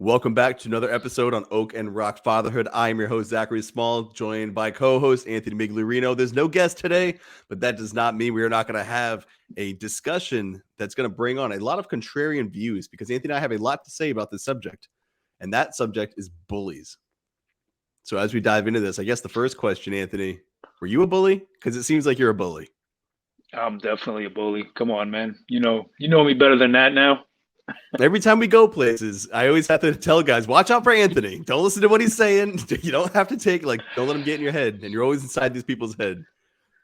Welcome back to another episode on Oak and Rock Fatherhood. I am your host, Zachary Small, joined by co-host Anthony Miglorino. There's no guest today, but that does not mean we are not going to have a discussion that's going to bring on a lot of contrarian views because Anthony and I have a lot to say about this subject, and that subject is bullies. So as we dive into this, I guess the first question, Anthony, were you a bully? Because it seems like you're a bully. I'm definitely a bully. Come on, man. You know me better than that now. Every time we go places, I always have to tell guys, watch out for Anthony. Don't listen to what he's saying. You don't have to don't let him get in your head. And you're always inside these people's head.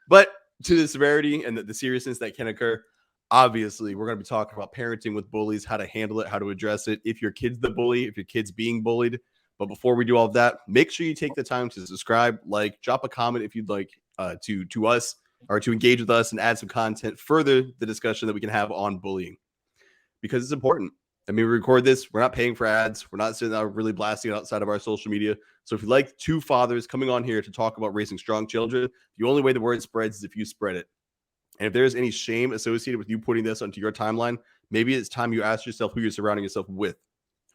But to the severity and the seriousness that can occur, obviously, we're going to be talking about parenting with bullies, how to handle it, how to address it. If your kid's the bully, if your kid's being bullied. But before we do all of that, make sure you take the time to subscribe, drop a comment if you'd like to us or to engage with us and add some content, further the discussion that we can have on bullying. Because it's important. I mean, we record this. We're not paying for ads. We're not sitting out really blasting it outside of our social media. So if you like two fathers coming on here to talk about raising strong children, the only way the word spreads is if you spread it. And if there's any shame associated with you putting this onto your timeline, maybe it's time you ask yourself who you're surrounding yourself with.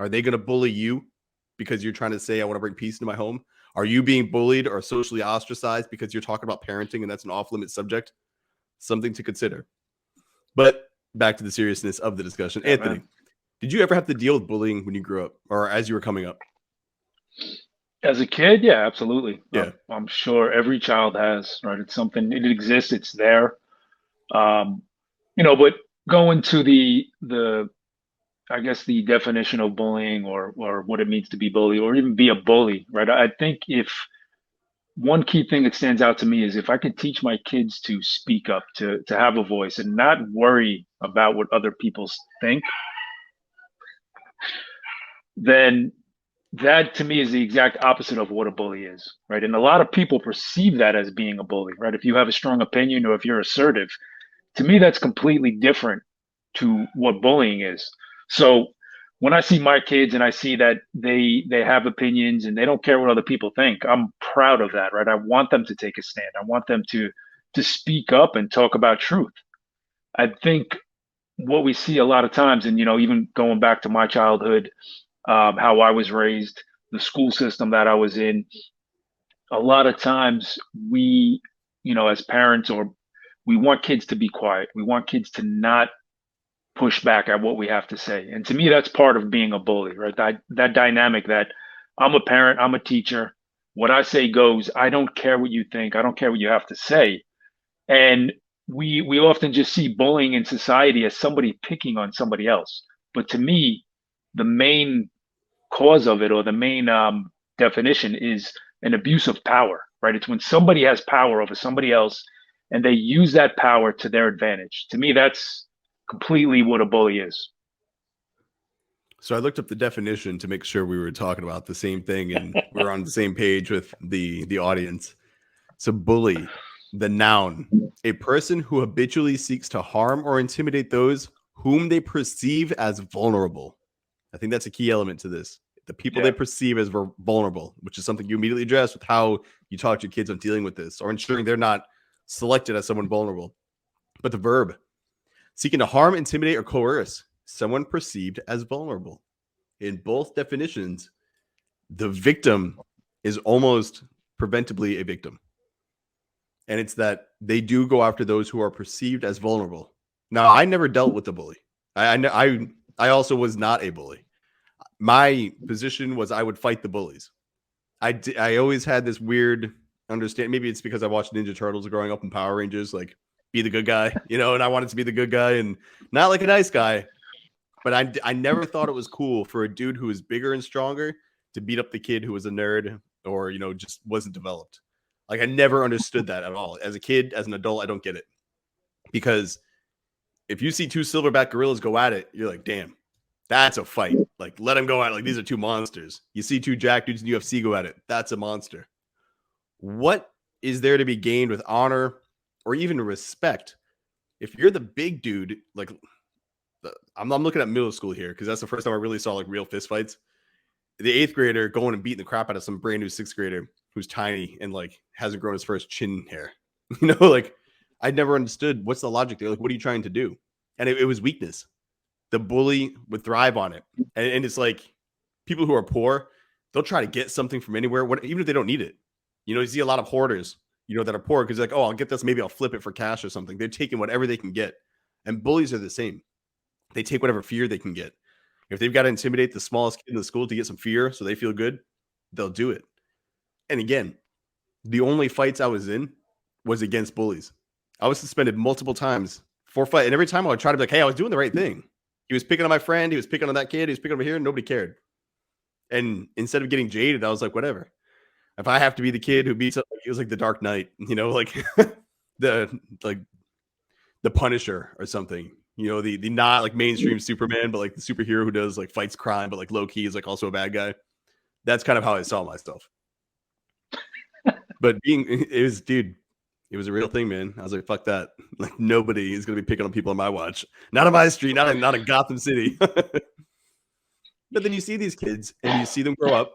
Are they going to bully you because you're trying to say, I want to bring peace into my home? Are you being bullied or socially ostracized because you're talking about parenting and that's an off-limit subject? Something to consider. But back to the seriousness of the discussion. Yeah, Anthony, man. did you ever have to deal with bullying when you grew up or as you were coming up? As a kid, yeah, absolutely. Yeah. I'm sure every child has, right? It's something, it exists, it's there. Um, but going to the I guess the definition of bullying or what it means to be bully or even be a bully, right? I think if one key thing that stands out to me is if I could teach my kids to speak up, to have a voice and not worry about what other people think, then that to me is the exact opposite of what a bully is, right? And a lot of people perceive that as being a bully, right? If you have a strong opinion or if you're assertive, to me, that's completely different to what bullying is. So when I see my kids and I see that they have opinions and they don't care what other people think, I'm proud of that, right? I want them to take a stand. I want them to speak up and talk about truth. I think what we see a lot of times, and even going back to my childhood, how I was raised, the school system that I was in, a lot of times we, as parents, or we want kids to be quiet. We want kids to not push back at what we have to say. And to me, that's part of being a bully, right? That dynamic that I'm a parent, I'm a teacher. What I say goes. I don't care what you think. I don't care what you have to say. And we often just see bullying in society as somebody picking on somebody else. But to me, the main cause of it or the main definition is an abuse of power, right? It's when somebody has power over somebody else and they use that power to their advantage. To me, that's completely what a bully is. So I looked up the definition to make sure we were talking about the same thing and we're on the same page with the audience. So bully, the noun, a person who habitually seeks to harm or intimidate those whom they perceive as vulnerable. I think that's a key element to this. The people they Yeah. perceive as vulnerable, which is something you immediately address with how you talk to your kids on dealing with this or ensuring they're not selected as someone vulnerable. But the verb, seeking to harm, intimidate, or coerce someone perceived as vulnerable. In both definitions, the victim is almost preventably a victim. And it's that they do go after those who are perceived as vulnerable. Now, I never dealt with a bully. I also was not a bully. My position was I would fight the bullies. I always had this weird understand. Maybe it's because I watched Ninja Turtles growing up in Power Rangers, like be the good guy, and I wanted to be the good guy and not like a nice guy. But I never thought it was cool for a dude who was bigger and stronger to beat up the kid who was a nerd or, just wasn't developed. Like I never understood that at all. As a kid, as an adult, I don't get it. Because if you see two silverback gorillas go at it, you're like, damn, that's a fight. Like, let them go at it. Like, these are two monsters. You see two jack dudes in UFC go at it. That's a monster. What is there to be gained with honor or even respect if you're the big dude? Like, I'm looking at middle school here because that's the first time I really saw like real fist fights. The eighth grader going and beating the crap out of some brand new sixth grader who's tiny and like hasn't grown his first chin hair. Like I never understood what's the logic there. Like, what are you trying to do? And it was weakness. The bully would thrive on it. And it's like people who are poor, they'll try to get something from anywhere, even if they don't need it. You see a lot of hoarders, that are poor because like, oh, I'll get this, maybe I'll flip it for cash or something. They're taking whatever they can get. And bullies are the same. They take whatever fear they can get. If they've got to intimidate the smallest kid in the school to get some fear so they feel good, they'll do it. And again, the only fights I was in was against bullies. I was suspended multiple times for fight. And every time I would try to be like, hey, I was doing the right thing. He was picking on my friend. He was picking on that kid. He was picking over here. Nobody cared. And instead of getting jaded, I was like, whatever. If I have to be the kid who beats up, it was like the Dark Knight, like the Punisher or something, the not like mainstream Superman, but like the superhero who does like fights crime, but like low key is like also a bad guy. That's kind of how I saw myself. But it was a real thing, man. I was like, fuck that. Like nobody is gonna be picking on people on my watch. Not on my street, not in Gotham City. But then you see these kids and you see them grow up.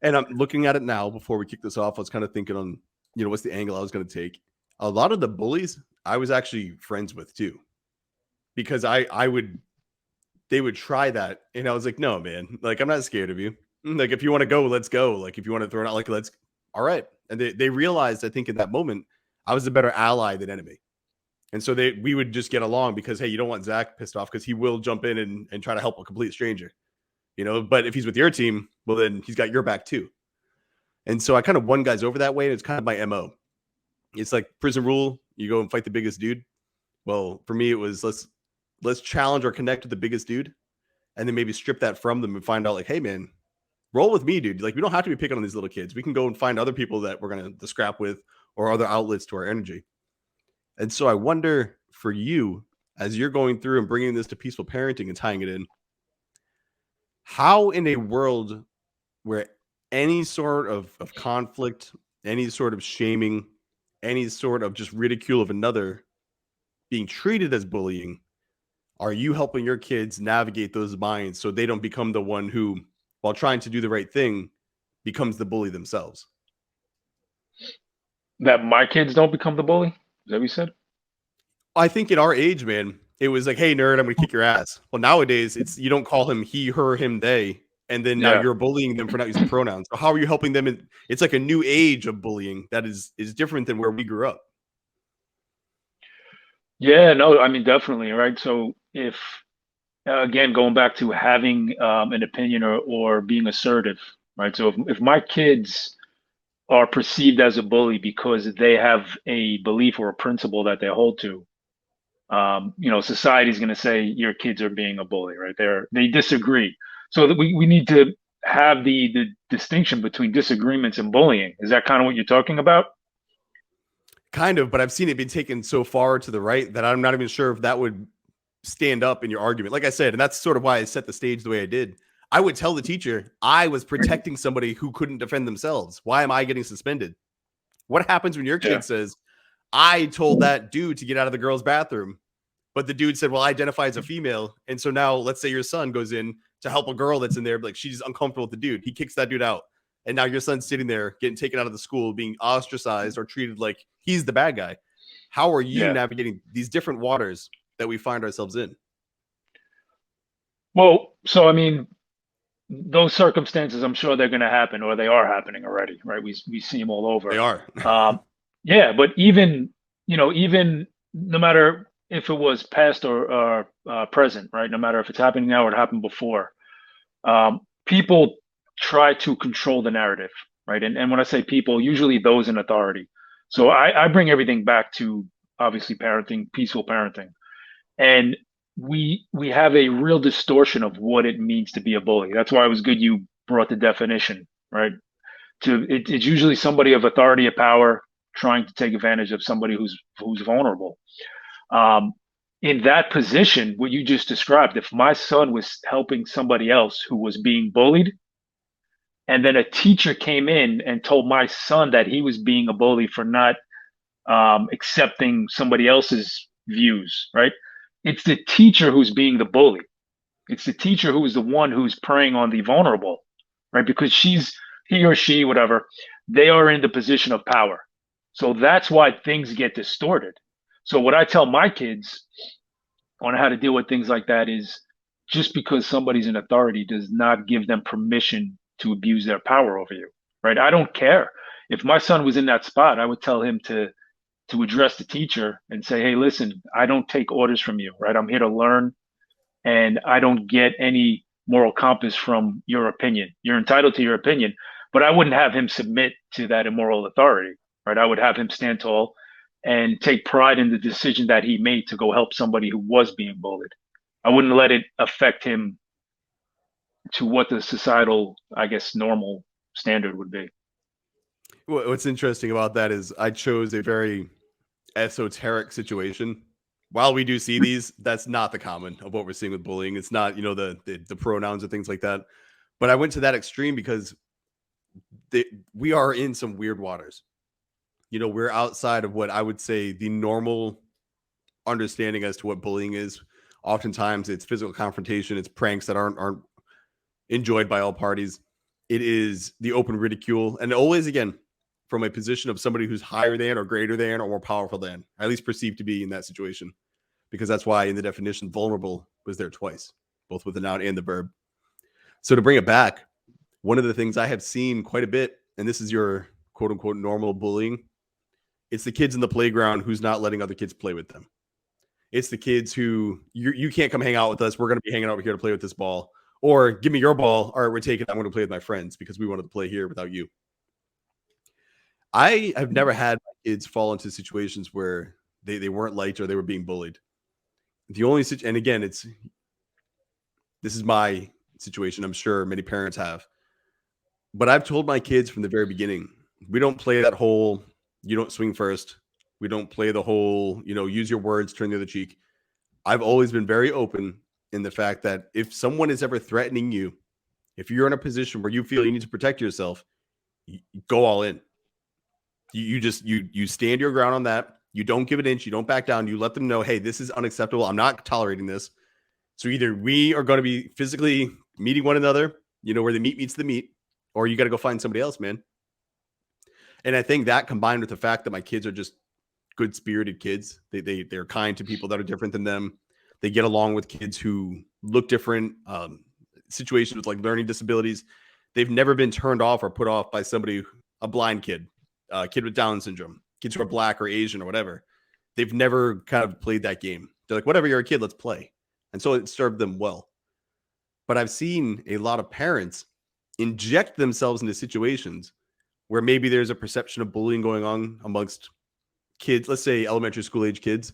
And I'm looking at it now before we kick this off. I was kind of thinking on, what's the angle I was going to take. A lot of the bullies I was actually friends with too, because they would try that. And I was like, no, man, like, I'm not scared of you. Like, if you want to go, let's go. Like, if you want to throw it out, like, all right. And they realized, I think in that moment, I was a better ally than enemy. And so we would just get along because, hey, you don't want Zac pissed off because he will jump in and try to help a complete stranger. But if he's with your team, well, then he's got your back too. And so I kind of won guys over that way. And it's kind of my MO. It's like prison rule. You go and fight the biggest dude. Well, for me, it was let's challenge or connect with the biggest dude and then maybe strip that from them and find out like, hey, man, roll with me, dude. Like, we don't have to be picking on these little kids. We can go and find other people that we're going to scrap with or other outlets to our energy. And so I wonder for you, as you're going through and bringing this to peaceful parenting and tying it in, how in a world where any sort of conflict, any sort of shaming, any sort of just ridicule of another being treated as bullying, are you helping your kids navigate those minds so they don't become the one who, while trying to do the right thing, becomes the bully themselves? That my kids don't become the bully? Is that what you said? I think in our age, man, it was like, hey, nerd, I'm going to kick your ass. Well, nowadays, it's you don't call him he, her, him, they. And then now you're bullying them for not using pronouns. So how are you helping them? It's like a new age of bullying that is different than where we grew up. Yeah, no, I mean, definitely. Right. So if, again, going back to having an opinion or being assertive, right? So if my kids are perceived as a bully because they have a belief or a principle that they hold to, society's going to say your kids are being a bully, right? They disagree. So that we need to have the distinction between disagreements and bullying. Is that kind of what you're talking about? Kind of, but I've seen it be taken so far to the right that I'm not even sure if that would stand up in your argument. Like I said, and that's sort of why I set the stage the way I did. I would tell the teacher I was protecting somebody who couldn't defend themselves. Why am I getting suspended? What happens when your kid says, I told that dude to get out of the girl's bathroom, but the dude said, well, I identify as a female. And so now let's say your son goes in to help a girl that's in there, like she's uncomfortable with the dude. He kicks that dude out. And now your son's sitting there getting taken out of the school, being ostracized or treated like he's the bad guy. How are you navigating these different waters that we find ourselves in? Well, so, I mean, those circumstances, I'm sure they're going to happen, or they are happening already, right? We see them all over. They are. Yeah, but even no matter if it was past or present, right? No matter if it's happening now or it happened before, people try to control the narrative, right? And when I say people, usually those in authority. So I bring everything back to obviously parenting, peaceful parenting, and we have a real distortion of what it means to be a bully. That's why it was good you brought the definition, right? It's usually somebody of authority, of power, trying to take advantage of somebody who's vulnerable. In that position, what you just described, if my son was helping somebody else who was being bullied, and then a teacher came in and told my son that he was being a bully for not accepting somebody else's views, right? It's the teacher who's being the bully. It's the teacher who is the one who's preying on the vulnerable, right? Because he or she, whatever, they are in the position of power. So that's why things get distorted. So what I tell my kids on how to deal with things like that is just because somebody's in authority does not give them permission to abuse their power over you, right? I don't care. If my son was in that spot, I would tell him to address the teacher and say, "Hey, listen, I don't take orders from you, right? I'm here to learn, and I don't get any moral compass from your opinion. You're entitled to your opinion, but I wouldn't have him submit to that immoral authority, right? I would have him stand tall and take pride in the decision that he made to go help somebody who was being bullied. I wouldn't let it affect him to what the societal, I guess, normal standard would be." What's interesting about that is I chose a very esoteric situation. While we do see these, that's not the common of what we're seeing with bullying. It's not, the pronouns and things like that. But I went to that extreme because we are in some weird waters. We're outside of what I would say the normal understanding as to what bullying is. Oftentimes it's physical confrontation, it's pranks that aren't enjoyed by all parties. It is the open ridicule, and always again from a position of somebody who's higher than or greater than or more powerful than, at least perceived to be in that situation. Because that's why in the definition, vulnerable was there twice, both with the noun and the verb. So to bring it back, one of the things I have seen quite a bit, and this is your quote unquote normal bullying, it's the kids in the playground who's not letting other kids play with them. It's the kids who you can't come hang out with us. We're going to be hanging over here to play with this ball. Or give me your ball. All right, we're taking it. I'm going to play with my friends because we wanted to play here without you. I have never had my kids fall into situations where they weren't liked or they were being bullied. The only and again, this is my situation. I'm sure many parents have. But I've told my kids from the very beginning, we don't play that whole, you don't swing first. We don't play the whole, use your words, turn the other cheek. I've always been very open in the fact that if someone is ever threatening you, if you're in a position where you feel you need to protect yourself, you go all in. You stand your ground on that. You don't give an inch. You don't back down. You let them know, hey, this is unacceptable. I'm not tolerating this. So either we are going to be physically meeting one another, where the meat meets the meat, or you got to go find somebody else, man. And I think that combined with the fact that my kids are just good-spirited kids, they're kind to people that are different than them. They get along with kids who look different, situations with like learning disabilities. They've never been turned off or put off by somebody, a blind kid, a kid with Down syndrome, kids who are black or Asian or whatever. They've never kind of played that game. They're like, whatever, you're a kid, let's play. And so it served them well. But I've seen a lot of parents inject themselves into situations where maybe there's a perception of bullying going on amongst kids, let's say elementary school age kids,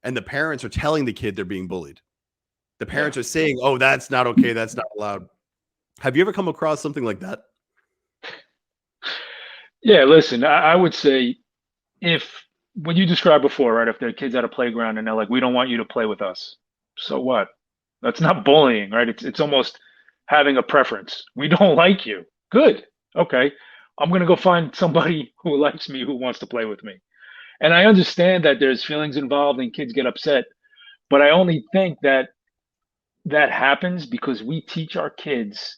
and the parents are telling the kid they're being bullied. The parents are saying, oh, that's not okay. That's not allowed. Have you ever come across something like that? Yeah, listen, I would say if what you described before, right? If there are kids at a playground and they're like, we don't want you to play with us. So what? That's not bullying, right? It's almost having a preference. We don't like you. Good. Okay. I'm going to go find somebody who likes me, who wants to play with me. And I understand that there's feelings involved and kids get upset, but I only think that that happens because we teach our kids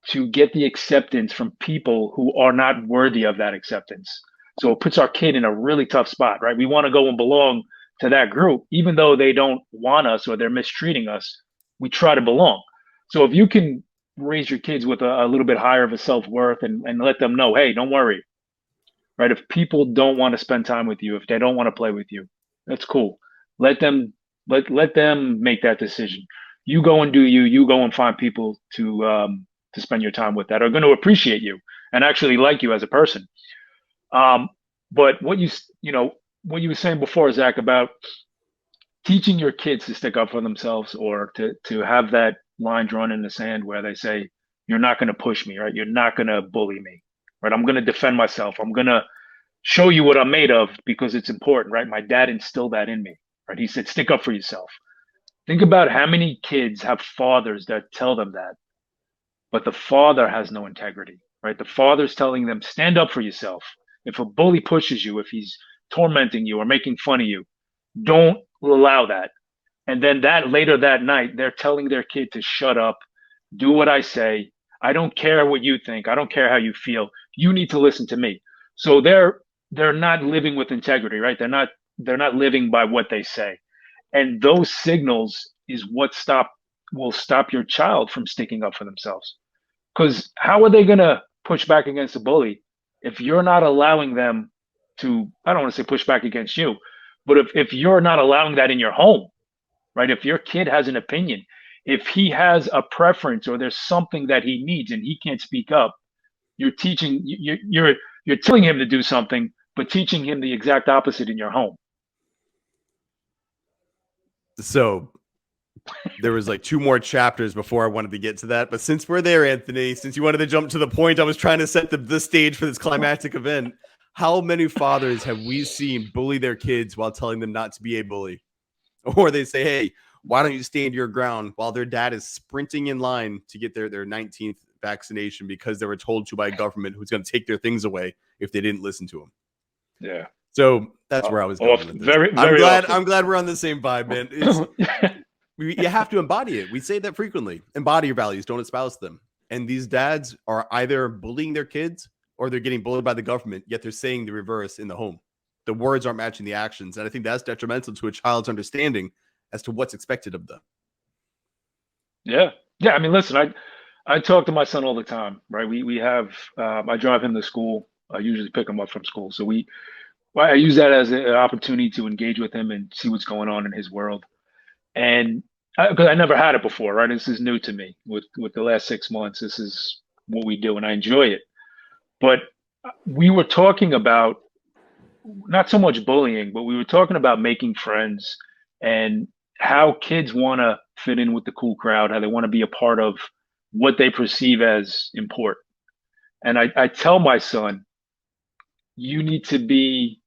to get the acceptance from people who are not worthy of that acceptance. So it puts our kid in a really tough spot, right? We want to go and belong to that group, even though they don't want us or they're mistreating us. We try to belong. So if you can raise your kids with a little bit higher of a self-worth and let them know, hey, don't worry, right? If people don't want to spend time with you, if they don't want to play with you, that's cool. Let them let them make that decision. You go and do you. You go and find people to spend your time with that are going to appreciate you and actually like you as a person. But what what you were saying before, Zach, about teaching your kids to stick up for themselves or to have that line drawn in the sand where they say, you're not going to push me, right? You're not going to bully me, right? I'm going to defend myself. I'm going to show you what I'm made of because it's important, right? My dad instilled that in me, right? He said, stick up for yourself. Think about how many kids have fathers that tell them that, but the father has no integrity, right? The father's telling them, stand up for yourself. If a bully pushes you, if he's tormenting you or making fun of you, don't allow that. And then that later that night, they're telling their kid to shut up, do what I say. I don't care what you think. I don't care how you feel. You need to listen to me. So they're not living with integrity, right? They're not living by what they say. And those signals is what stop will stop your child from sticking up for themselves. Because how are they going to push back against a bully if you're not allowing them to, I don't want to say push back against you, but if you're not allowing that in your home, right? If your kid has an opinion, if he has a preference or there's something that he needs and he can't speak up, you're teaching, you're telling him to do something, but teaching him the exact opposite in your home. So there was like 2 more chapters before I wanted to get to that. But since we're there, Anthony, since you wanted to jump to the point, I was trying to set the stage for this climactic event. How many fathers have we seen bully their kids while telling them not to be a bully? Or they say, hey, why don't you stand your ground while their dad is sprinting in line to get their 19th vaccination because they were told to by a government who's going to take their things away if they didn't listen to them. Yeah. So that's where I was going with this. Very, I'm glad we're on the same vibe, man. You have to embody it. We say that frequently. Embody your values, don't espouse them. And these dads are either bullying their kids or they're getting bullied by the government, yet they're saying the reverse in the home. The words aren't matching the actions. And I think that's detrimental to a child's understanding as to what's expected of them. Yeah. Yeah. I mean, listen, I talk to my son all the time, right? We have, I drive him to school. I usually pick him up from school. So I use that as an opportunity to engage with him and see what's going on in his world. And because I never had it before, right? This is new to me with the last 6 months. This is what we do and I enjoy it. But we were talking about not so much bullying, but we were talking about making friends and how kids want to fit in with the cool crowd, how they want to be a part of what they perceive as important. And I tell my son, you need to be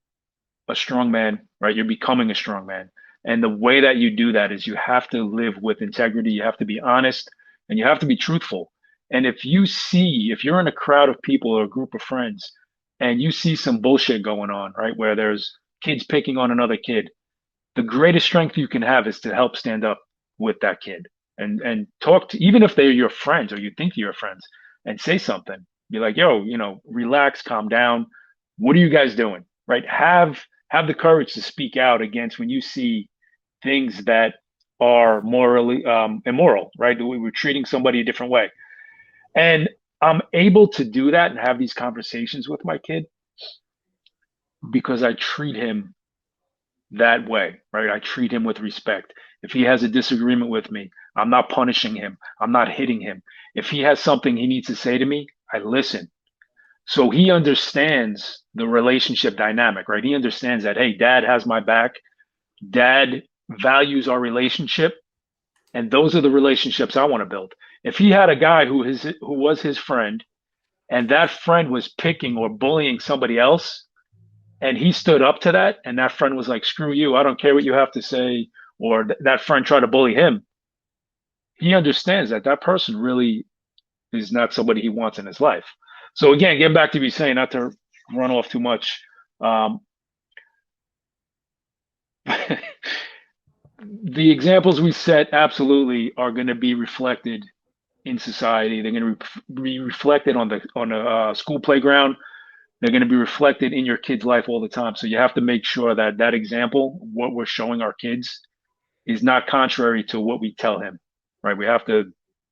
a strong man, right? You're becoming a strong man. And the way that you do that is you have to live with integrity. You have to be honest and you have to be truthful. And if you're in a crowd of people or a group of friends and you see some bullshit going on, right? Where there's kids picking on another kid, the greatest strength you can have is to help stand up with that kid and talk to, even if they're your friends or you think they're your friends, and say something. Be like, yo, relax, calm down. What are you guys doing? Right? Have the courage to speak out against when you see things that are morally immoral, right? We're treating somebody a different way. And I'm able to do that and have these conversations with my kid because I treat him that way, right? I treat him with respect. If he has a disagreement with me, I'm not punishing him. I'm not hitting him. If he has something he needs to say to me, I listen. So he understands the relationship dynamic, right? He understands that, hey, dad has my back. Dad values our relationship. And those are the relationships I want to build. If he had a guy who was his friend and that friend was picking or bullying somebody else and he stood up to that and that friend was like, screw you, I don't care what you have to say, or that friend tried to bully him, he understands that that person really is not somebody he wants in his life. So again, getting back to me saying, not to run off too much, the examples we set absolutely are going to be reflected in society. They're going to be reflected on the school playground. They're going to be reflected in your kid's life all the time. So you have to make sure that that example, what we're showing our kids, is not contrary to what we tell him, right? We have to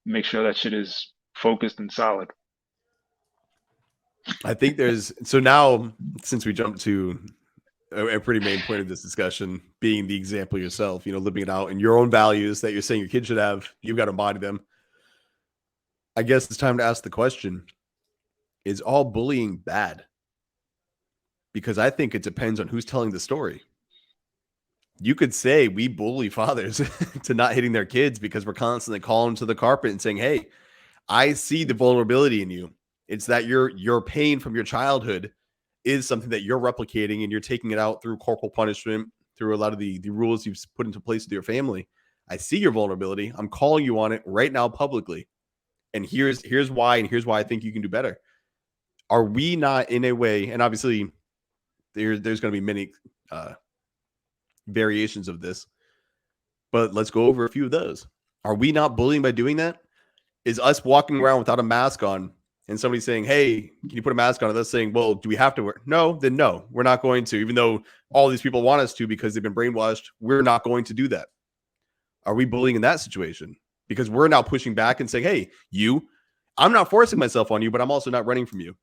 make sure that shit is focused and solid. I think so now, since we jumped to a pretty main point of this discussion, being the example yourself, living it out and your own values that you're saying your kid should have, you've got to embody them. I guess it's time to ask the question, is all bullying bad? Because I think it depends on who's telling the story. You could say we bully fathers to not hitting their kids because we're constantly calling them to the carpet and saying, hey, I see the vulnerability in you. It's that your pain from your childhood is something that you're replicating and you're taking it out through corporal punishment, through a lot of the rules you've put into place with your family. I see your vulnerability. I'm calling you on it right now publicly. And here's why, and here's why I think you can do better. Are we not in a way, and obviously there's going to be many variations of this, but let's go over a few of those. Are we not bullying by doing that? Is us walking around without a mask on and somebody saying, hey, can you put a mask on? And us saying, well, do we have to wear? No, then no, we're not going to, even though all these people want us to because they've been brainwashed. We're not going to do that. Are we bullying in that situation? because we're now pushing back and saying, hey, I'm not forcing myself on you, but I'm also not running from you.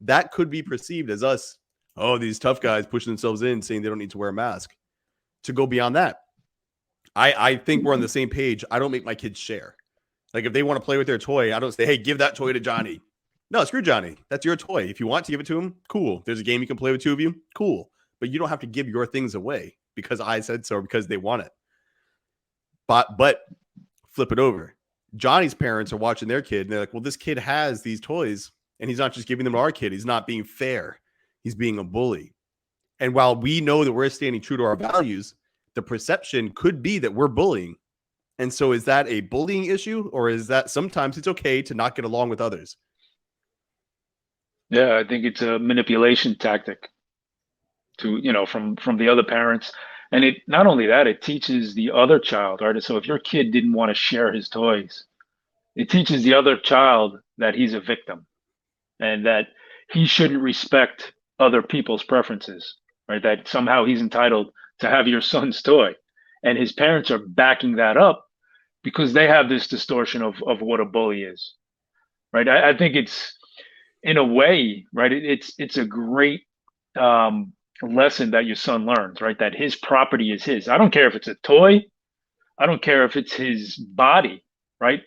That could be perceived as us, oh, these tough guys pushing themselves in, saying they don't need to wear a mask. To go beyond that, I think we're on the same page. I don't make my kids share. Like if they want to play with their toy, I don't say, hey, give that toy to Johnny. No, screw Johnny. That's your toy. If you want to give it to him, cool. There's a game you can play with two of you, cool. But you don't have to give your things away because I said so or because they want it. But flip it over. Johnny's parents are watching their kid and they're like, well, this kid has these toys and he's not just giving them to our kid. He's not being fair. He's being a bully. And while we know that we're standing true to our values, the perception could be that we're bullying. And so is that a bullying issue, or is that sometimes it's okay to not get along with others? Yeah, I think it's a manipulation tactic from the other parents. And it not only that, it teaches the other child, right? So if your kid didn't want to share his toys, it teaches the other child that he's a victim and that he shouldn't respect other people's preferences, right? That somehow he's entitled to have your son's toy. And his parents are backing that up because they have this distortion of what a bully is, right? I think it's, in a way, right? It's a great lesson that your son learns, right? That his property is his. I don't care if it's a toy. I don't care if it's his body, right?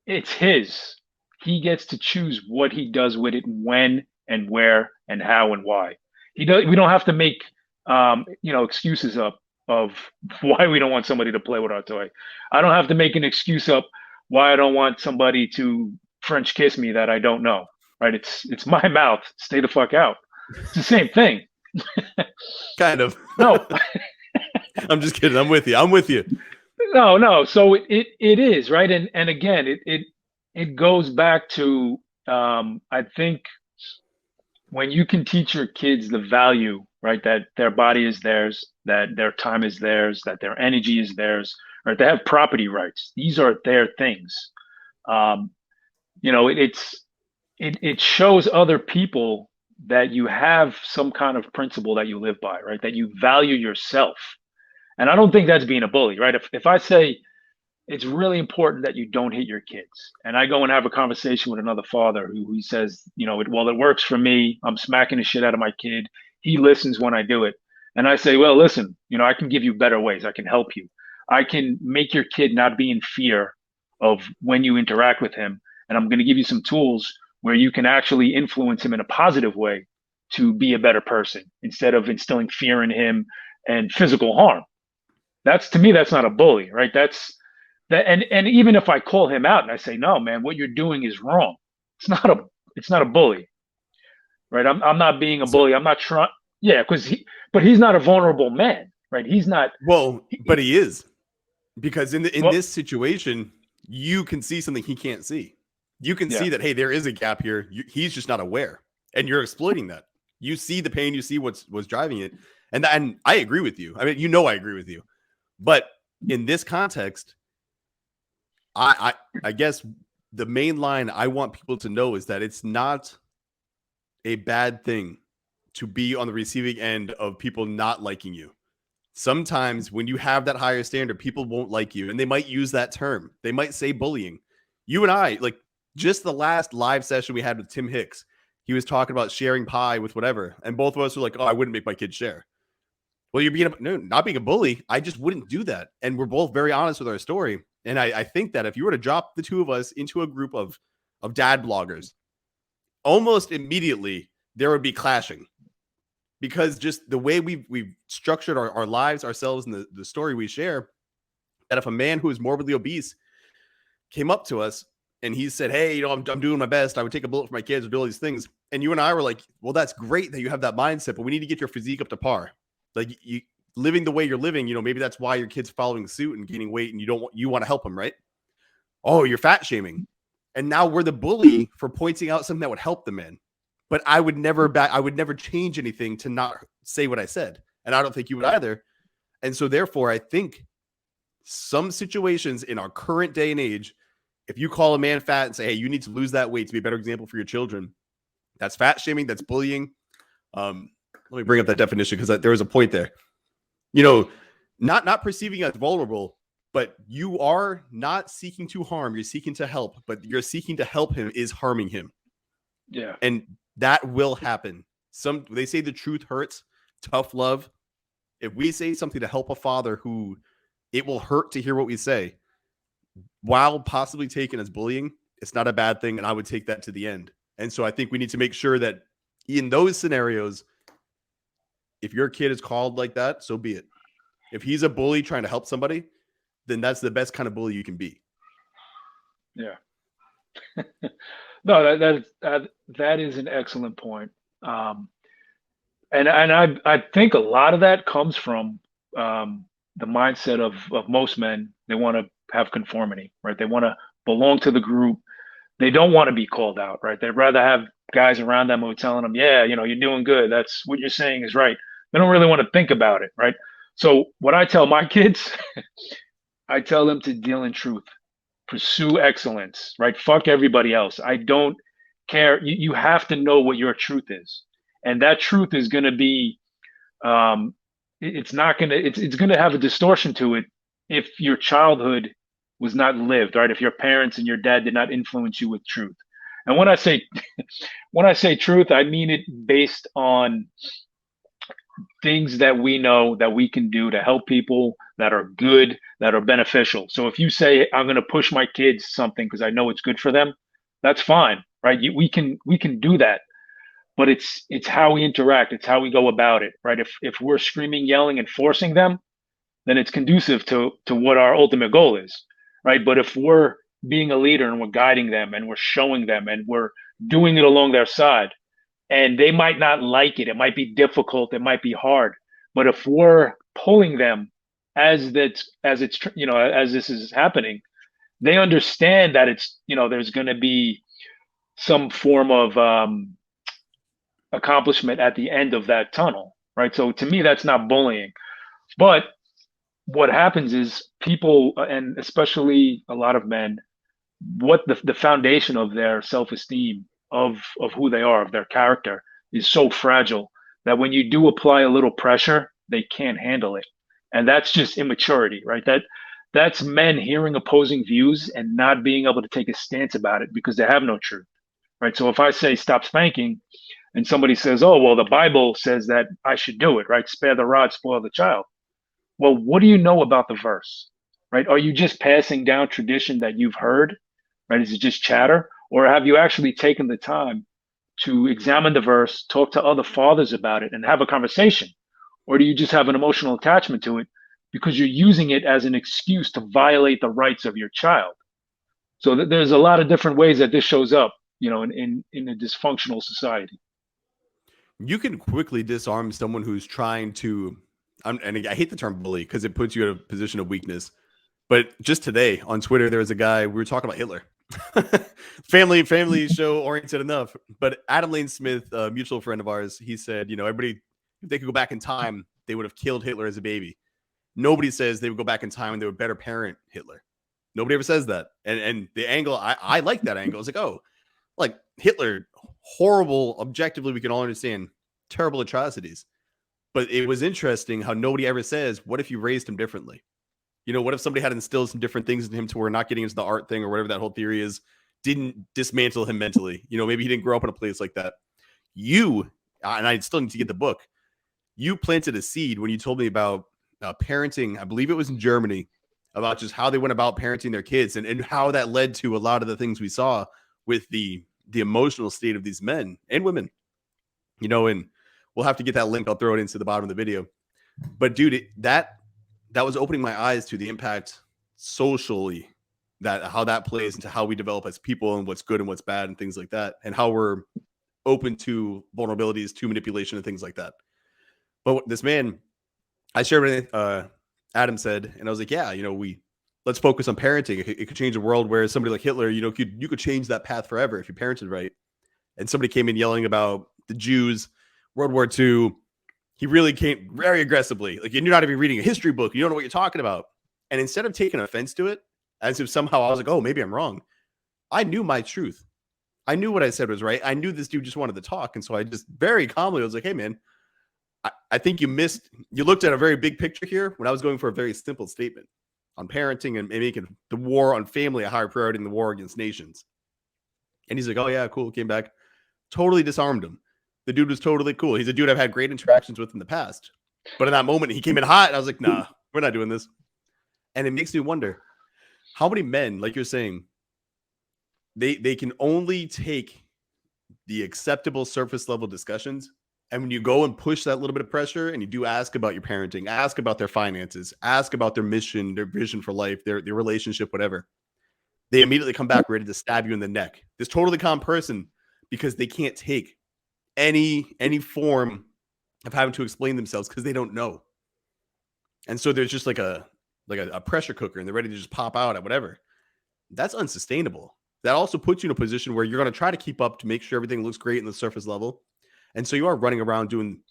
It's his. He gets to choose what he does with it, when and where and how and why. We don't have to make excuses up of why we don't want somebody to play with our toy. I don't have to make an excuse up why I don't want somebody to French kiss me that I don't know. Right? It's my mouth. Stay the fuck out. It's the same thing. Kind of. No. I'm just kidding. I'm with you. No. So it is, right. And again, it goes back to I think when you can teach your kids the value, right, that their body is theirs, that their time is theirs, that their energy is theirs, right? They have property rights. These are their things. It shows other people that you have some kind of principle that you live by, right? That you value yourself. And I don't think that's being a bully, right? If I say it's really important that you don't hit your kids, and I go and have a conversation with another father who says, it works for me. I'm smacking the shit out of my kid. He listens when I do it. And I say, well, listen, I can give you better ways. I can help you. I can make your kid not be in fear of when you interact with him. And I'm going to give you some tools where you can actually influence him in a positive way to be a better person instead of instilling fear in him and physical harm. To me, that's not a bully, right? And even if I call him out and I say, no, man, what you're doing is wrong. It's not a bully, right? I'm not being a bully. I'm not trying. Yeah. But he's not a vulnerable man, right? He's not. Well, but he is, because in this situation, you can see something he can't see. You can see that, hey, there is a gap here. He's just not aware, and you're exploiting that. You see the pain, you see what's driving it. And I agree with you. I mean, I agree with you. But in this context, I guess the main line I want people to know is that it's not a bad thing to be on the receiving end of people not liking you. Sometimes when you have that higher standard, people won't like you, and they might use that term. They might say bullying. You and I, like just the last live session we had with Tim Hicks, he was talking about sharing pie with whatever, and both of us were like, oh, I wouldn't make my kids share. Well, not being a bully. I just wouldn't do that. And we're both very honest with our story. And I think that if you were to drop the two of us into a group of dad bloggers, almost immediately there would be clashing, because just the way we've structured our lives, ourselves, and the story we share, that if a man who is morbidly obese came up to us and he said, hey, I'm doing my best, I would take a bullet for my kids or do all these things. And you and I were like, well, that's great that you have that mindset, but we need to get your physique up to par. Like you living the way you're living, maybe that's why your kid's following suit and gaining weight, and you want to help them, right? Oh, you're fat shaming. And now we're the bully for pointing out something that would help the man. But I would never change anything to not say what I said. And I don't think you would either. And so therefore, I think some situations in our current day and age, if you call a man fat and say, hey, you need to lose that weight to be a better example for your children, that's fat shaming, that's bullying. Let me bring up that definition, because there was a point there. Not perceiving as vulnerable, but you are not seeking to harm. You're seeking to help, but you're seeking to help him is harming him. Yeah. And that will happen. They say the truth hurts, tough love. If we say something to help a father who it will hurt to hear what we say, while possibly taken as bullying, it's not a bad thing. And I would take that to the end. And so I think we need to make sure that in those scenarios, if your kid is called like that, so be it. If he's a bully trying to help somebody, then that's the best kind of bully you can be. Yeah. No, that is an excellent point. And I think a lot of that comes from the mindset of most men. They want to have conformity, right? They want to belong to the group. They don't want to be called out, right? They'd rather have guys around them who are telling them, yeah, you're doing good. That's what you're saying is right. They don't really want to think about it, right? So what I tell my kids, I tell them to deal in truth, pursue excellence, right? Fuck everybody else. I don't care. You have to know what your truth is. And that truth is going to be, it's going to have a distortion to it if your childhood was not lived, right? If your parents and your dad did not influence you with truth. And when I say truth, I mean it based on things that we know that we can do to help people that are good, that are beneficial. So if you say, I'm going to push my kids something because I know it's good for them, that's fine, right? We can do that. But it's how we interact. It's how we go about it, right? If we're screaming, yelling, and forcing them, then it's conducive to what our ultimate goal is, right? But if we're being a leader and we're guiding them and we're showing them and we're doing it along their side, and they might not like it, it might be difficult, it might be hard, but if we're pulling them as this is happening, they understand that it's there's going to be some form of accomplishment at the end of that tunnel, right? So to me, that's not bullying. But what happens is people, and especially a lot of men, what the foundation of their self-esteem, of who they are, of their character, is so fragile that when you do apply a little pressure, they can't handle it. And that's just immaturity, right? That's men hearing opposing views and not being able to take a stance about it because they have no truth, right? So if I say stop spanking, and somebody says, oh, well, the Bible says that I should do it, right? Spare the rod, spoil the child. Well, what do you know about the verse, right? Are you just passing down tradition that you've heard, right? Is it just chatter? Or have you actually taken the time to examine the verse, talk to other fathers about it, and have a conversation? Or do you just have an emotional attachment to it because you're using it as an excuse to violate the rights of your child? So there's a lot of different ways that this shows up, in a dysfunctional society. You can quickly disarm someone who's trying to, and I hate the term bully because it puts you in a position of weakness. But just today on Twitter, there was a guy, we were talking about Hitler. family show oriented enough. But Adam Lane Smith, a mutual friend of ours, he said, everybody, if they could go back in time, they would have killed Hitler as a baby. Nobody says they would go back in time and they would better parent Hitler. Nobody ever says that. And the angle, I like that angle. It's like, oh, like Hitler, horrible, objectively, we can all understand, terrible atrocities. But it was interesting how nobody ever says, what if you raised him differently? What if somebody had instilled some different things in him to where not getting into the art thing or whatever that whole theory is, didn't dismantle him mentally? Maybe he didn't grow up in a place like that. And I still need to get the book. You planted a seed when you told me about parenting. I believe it was in Germany, about just how they went about parenting their kids and how that led to a lot of the things we saw with the emotional state of these men and women, and we'll have to get that link. I'll throw it into the bottom of the video. But dude, that was opening my eyes to the impact socially, how that plays into how we develop as people and what's good and what's bad and things like that, and how we're open to vulnerabilities, to manipulation and things like that. But this man, I shared what Adam said, and I was like, yeah, let's focus on parenting. It could change a world where somebody like Hitler, you could change that path forever if you parented right. And somebody came in yelling about the Jews, World War II. He really came very aggressively. Like, you're not even reading a history book. You don't know what you're talking about. And instead of taking offense to it, as if somehow I was like, oh, maybe I'm wrong, I knew my truth. I knew what I said was right. I knew this dude just wanted to talk. And so I just very calmly was like, hey, man, I think you looked at a very big picture here when I was going for a very simple statement. on parenting and making the war on family a higher priority than the war against nations. And he's like, oh, yeah, cool. Came back, totally disarmed him. The dude was totally cool. He's a dude I've had great interactions with in the past. But in that moment, he came in hot, and I was like, nah, we're not doing this. And it makes me wonder, how many men, like you're saying, they can only take the acceptable surface level discussions. And when you go and push that little bit of pressure and you do ask about your parenting, ask about their finances, ask about their mission, their vision for life, their relationship, whatever, they immediately come back ready to stab you in the neck. This totally calm person, because they can't take any form of having to explain themselves because they don't know. And so there's just like a pressure cooker and they're ready to just pop out at whatever. That's unsustainable. That also puts you in a position where you're going to try to keep up to make sure everything looks great in the surface level. And so you are running around doing,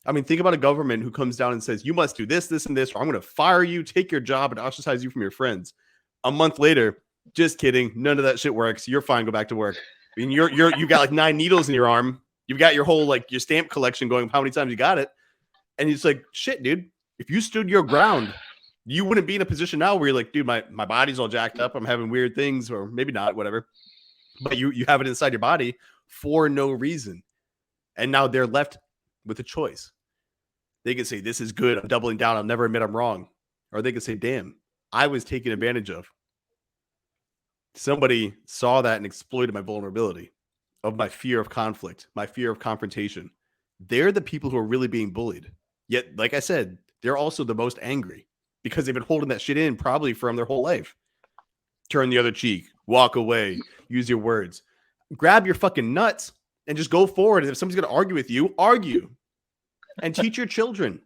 I mean, think about a government who comes down and says, you must do this, this, and this, or I'm going to fire you, take your job, and ostracize you from your friends. A month later, just kidding. None of that shit works. You're fine. Go back to work. I mean, you got like 9 needles in your arm. You've got your whole, like, your stamp collection going, how many times you got it. And it's like, shit, dude, if you stood your ground, you wouldn't be in a position now where you're like, dude, my body's all jacked up. I'm having weird things, or maybe not, whatever. But you have it inside your body for no reason. And now they're left with a choice. They can say, this is good. I'm doubling down. I'll never admit I'm wrong. Or they can say, damn, I was taken advantage of. Somebody saw that and exploited my vulnerability, of my fear of conflict, my fear of confrontation. They're the people who are really being bullied. Yet, like I said, they're also the most angry because they've been holding that shit in probably from their whole life. Turn the other cheek, walk away, use your words, grab your fucking nuts and just go forward. And if somebody's going to argue with you, argue and teach your children.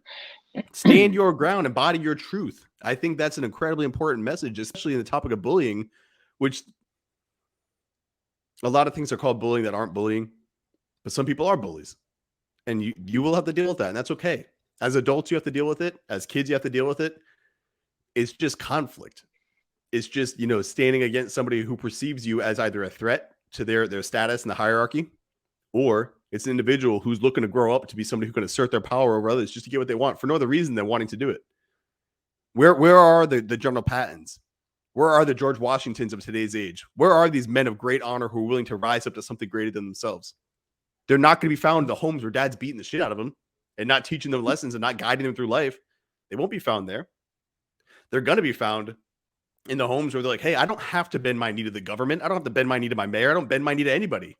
Stand your ground, embody your truth. I think that's an incredibly important message, especially in the topic of bullying, which a lot of things are called bullying that aren't bullying, but some people are bullies. And you will have to deal with that, and that's okay. As adults, you have to deal with it. As kids, you have to deal with it. It's just conflict. It's just, standing against somebody who perceives you as either a threat to their status in the hierarchy, or it's an individual who's looking to grow up to be somebody who can assert their power over others just to get what they want for no other reason than wanting to do it. Where are the General Pattons? Where are the George Washingtons of today's age? Where are these men of great honor who are willing to rise up to something greater than themselves? They're not going to be found in the homes where dad's beating the shit out of them and not teaching them lessons and not guiding them through life. They won't be found there. They're going to be found in the homes where they're like, hey, I don't have to bend my knee to the government. I don't have to bend my knee to my mayor. I don't bend my knee to anybody.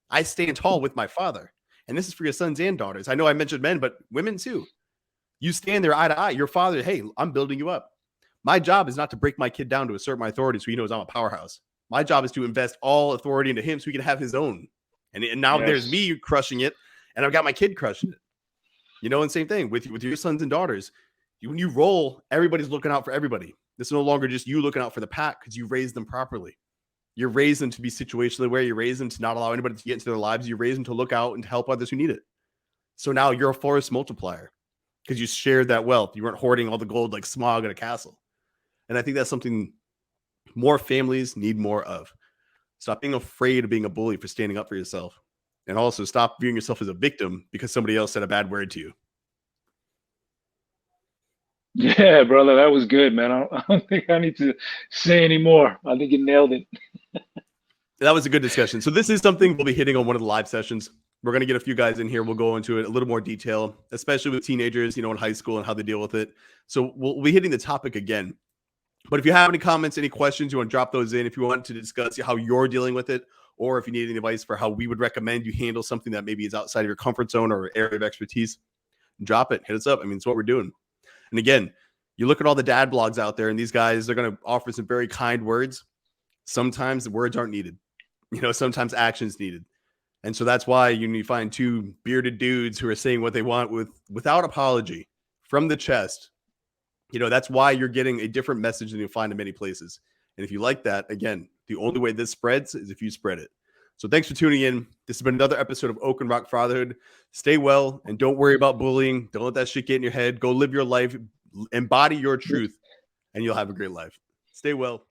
I stand tall with my father. And this is for your sons and daughters. I know I mentioned men, but women too. You stand there eye to eye. Your father, hey, I'm building you up. My job is not to break my kid down to assert my authority so he knows I'm a powerhouse. My job is to invest all authority into him so he can have his own. And now There's me crushing it, and I've got my kid crushing it. And same thing with your sons and daughters. When you roll, everybody's looking out for everybody. This is no longer just you looking out for the pack because you raised them properly. You raised them to be situationally aware. You raised them to not allow anybody to get into their lives. You raised them to look out and to help others who need it. So now you're a force multiplier because you shared that wealth. You weren't hoarding all the gold like Smog in a castle. And I think that's something more families need more of. Stop being afraid of being a bully for standing up for yourself. And also stop viewing yourself as a victim because somebody else said a bad word to you. Yeah, brother, that was good, man. I don't think I need to say any more. I think you nailed it. That was a good discussion. So this is something we'll be hitting on one of the live sessions. We're going to get a few guys in here. We'll go into it a little more detail, especially with teenagers, in high school and how they deal with it. So we'll be hitting the topic again. But if you have any comments, any questions, you want to drop those in. If you want to discuss how you're dealing with it, or if you need any advice for how we would recommend you handle something that maybe is outside of your comfort zone or area of expertise, drop it. Hit us up. I mean, it's what we're doing. And again, you look at all the dad blogs out there, and these guys are going to offer some very kind words. Sometimes the words aren't needed. Sometimes action's needed. And so that's why you find two bearded dudes who are saying what they want without apology from the chest. That's why you're getting a different message than you'll find in many places. And if you like that, again, the only way this spreads is if you spread it. So thanks for tuning in. This has been another episode of Oak and Rock Fatherhood. Stay well and don't worry about bullying. Don't let that shit get in your head. Go live your life, embody your truth, and you'll have a great life. Stay well.